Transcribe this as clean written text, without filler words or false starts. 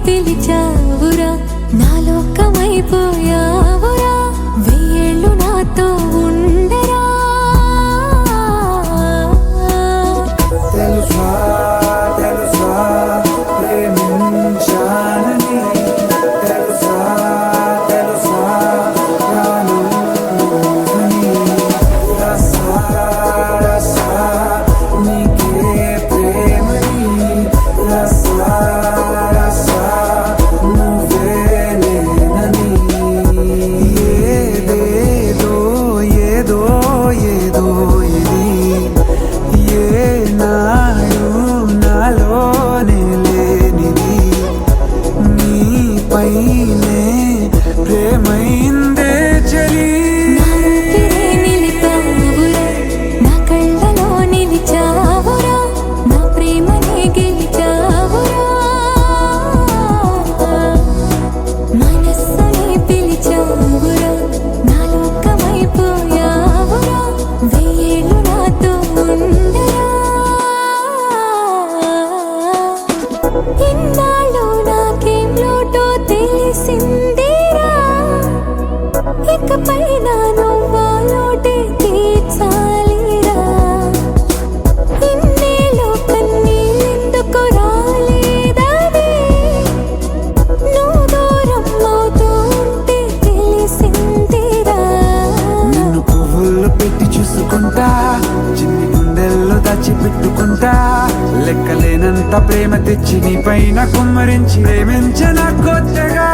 పిలిచావురా నా లోకమైపోయావురా వెయ్యేళ్ళు నాతో ఉండరా తెలుసా తెలుసా ప్రేమించానని తెలుసా తెలుసా ప్రాణం నువ్వని రసా రసా నీకే ప్రేమని రసా రసా నువ్వే నేనని ఏదేదో ఏదో ఏదో ఇది ఏనాడు నాలోనే లేనిది నీపైనే ప్రేమైందే చలి నిలిపావురా నా కళ్ళలో నిలిచావురా నా ప్రేమనే గెలిచావురా మనస్సుని పిలిచావురా నా లోకమైపోయావురా వెయ్యేళ్ళు నాతో ఉండరా ఇన్నాళ్ళు నాకేం లోటో తెలిసిందిరా ఇకపై నా నువ్వా లోటే తీర్చాలిరా ఇన్నేళ్ళు కన్నీళ్ళెందుకు రాలేదని నువ్వు దూరం అవుతూ ఉంటే తెలిసిందిరా నిన్ను పువ్వుల్లో పెట్టి చూసుకుంటా చిన్ని గుండెల్లో దాచిపెట్టుకుంటా లెక్కలేనంత ప్రేమ తెచ్చి నీ పైన కుమ్మరించి ప్రేమించిన కొత్తగా